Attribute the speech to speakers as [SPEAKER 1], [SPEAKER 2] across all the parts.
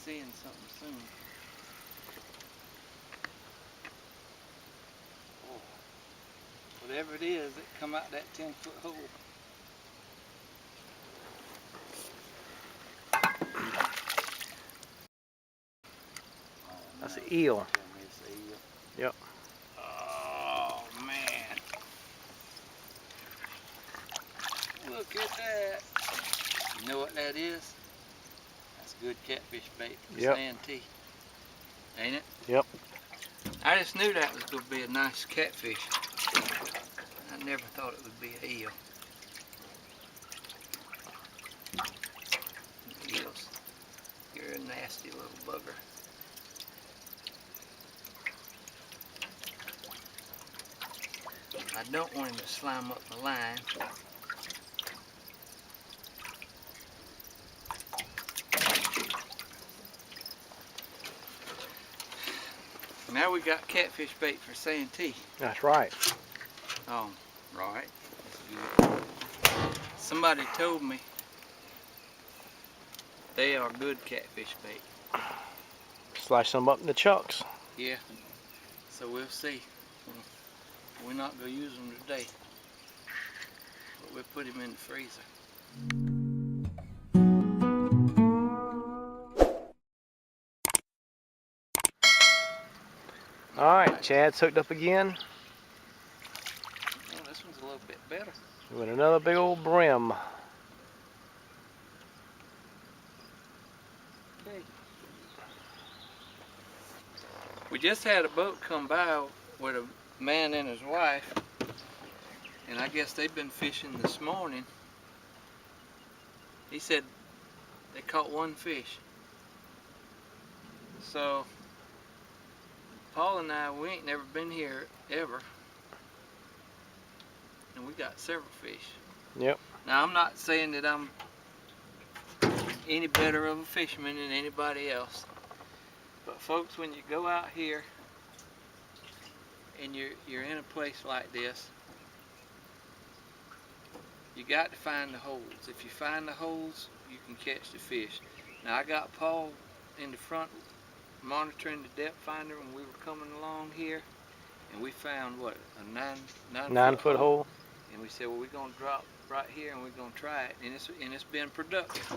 [SPEAKER 1] seeing something soon. Oh, whatever it is, it come out that 10-foot hole.
[SPEAKER 2] That's an eel.
[SPEAKER 1] Tell me it's an eel.
[SPEAKER 2] Yep.
[SPEAKER 1] Oh man. Look at that. You know what that is? That's good catfish bait for sand tea. Ain't it?
[SPEAKER 2] Yep.
[SPEAKER 1] I just knew that was going to be a nice catfish. I never thought it would be an eel. Eels. You're a nasty little bugger. I don't want him to slime up the line. Now we got catfish bait for sand tea.
[SPEAKER 2] That's right.
[SPEAKER 1] Oh, right. That's good. Somebody told me they are good catfish bait.
[SPEAKER 2] Slice them up into chunks.
[SPEAKER 1] Yeah. So we'll see. We're not going to use them today, but we'll put them in the freezer.
[SPEAKER 2] Alright, Chad's hooked up again.
[SPEAKER 1] Oh, this one's a little bit better.
[SPEAKER 2] With another big old brim.
[SPEAKER 1] Okay. We just had a boat come by with a man and his wife, and I guess they've been fishing this morning. He said they caught one fish. So Paul and I, we ain't never been here ever, and we got several fish.
[SPEAKER 2] Yep.
[SPEAKER 1] Now I'm not saying that I'm any better of a fisherman than anybody else, but folks, when you go out here and you're in a place like this, you got to find the holes. If you find the holes, you can catch the fish. Now I got Paul in the front monitoring the depth finder when we were coming along here, and we found what, a 9-foot
[SPEAKER 2] hole.
[SPEAKER 1] And we said, well, we're gonna drop right here and we're gonna try it, and it's been productive.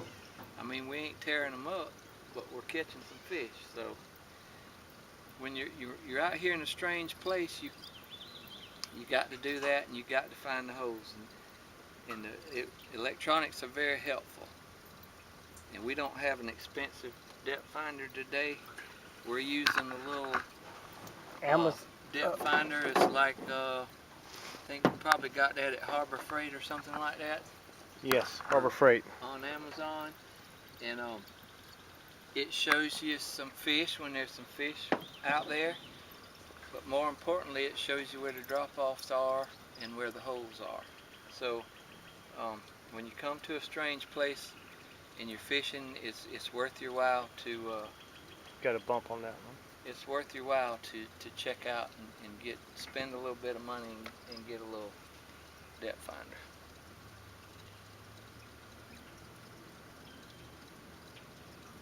[SPEAKER 1] I mean, we ain't tearing them up, but we're catching some fish. So when you're out here in a strange place, you got to do that, and you got to find the holes. And electronics are very helpful. And we don't have an expensive depth finder today. We're using a little depth finder. It's like I think we probably got that at Harbor Freight or something like that.
[SPEAKER 2] Yes, Harbor Freight.
[SPEAKER 1] On Amazon. And it shows you some fish when there's some fish out there. But more importantly, it shows you where the drop-offs are and where the holes are. So when you come to a strange place and you're fishing, it's worth your while to
[SPEAKER 2] got a bump on that one.
[SPEAKER 1] It's worth your while to check out and spend a little bit of money and get a little depth finder.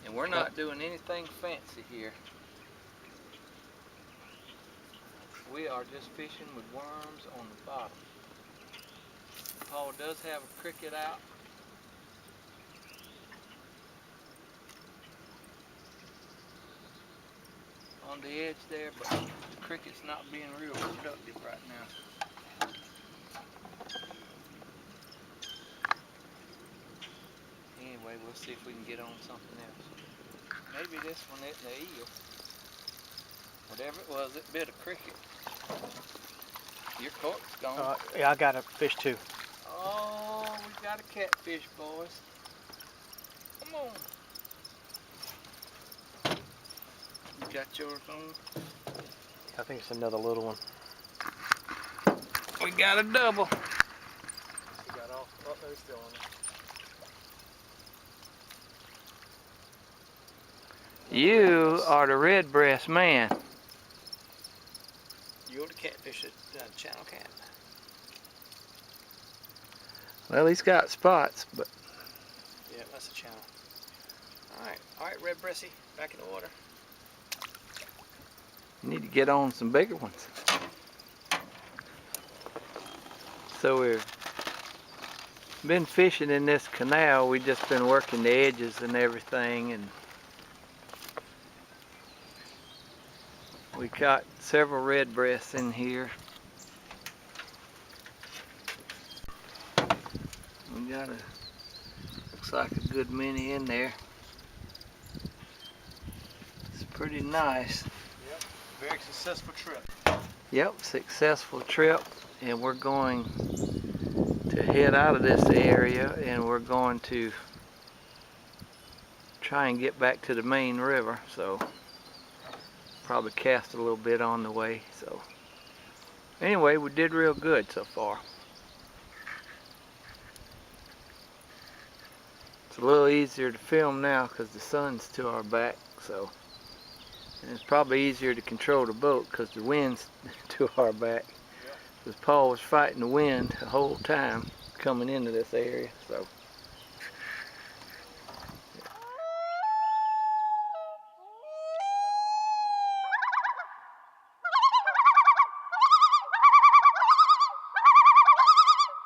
[SPEAKER 1] And we're not doing anything fancy here. We are just fishing with worms on the bottom. Paul does have a cricket out. On the edge there, but the cricket's not being real productive right now. Anyway, we'll see if we can get on something else. Maybe this one isn't an eel. Whatever it was, it bit a cricket. Your cork's gone.
[SPEAKER 2] Yeah, I got a fish too.
[SPEAKER 1] Oh, we got a catfish, boys. Come on. You got yours on?
[SPEAKER 2] I think it's another little one.
[SPEAKER 1] We got a double.
[SPEAKER 2] We got all, oh, they're still on there.
[SPEAKER 1] You are the red breast man. You're the catfish at Channel Cat. Well, he's got spots, but
[SPEAKER 2] yeah, that's a channel. Alright, red breasty, back in the water.
[SPEAKER 1] You need to get on some bigger ones. So we've been fishing in this canal. We've just been working the edges and everything, and we caught several red breasts in here. We got looks like a good many in there. It's pretty nice.
[SPEAKER 2] Yep, very successful trip.
[SPEAKER 1] Yep, successful trip, and we're going to head out of this area, and we're going to try and get back to the main river. So probably cast a little bit on the way. So anyway, we did real good so far. It's a little easier to film now because the sun's to our back, so, and it's probably easier to control the boat because the wind's to our back. Because Paul was fighting the wind the whole time coming into this area. So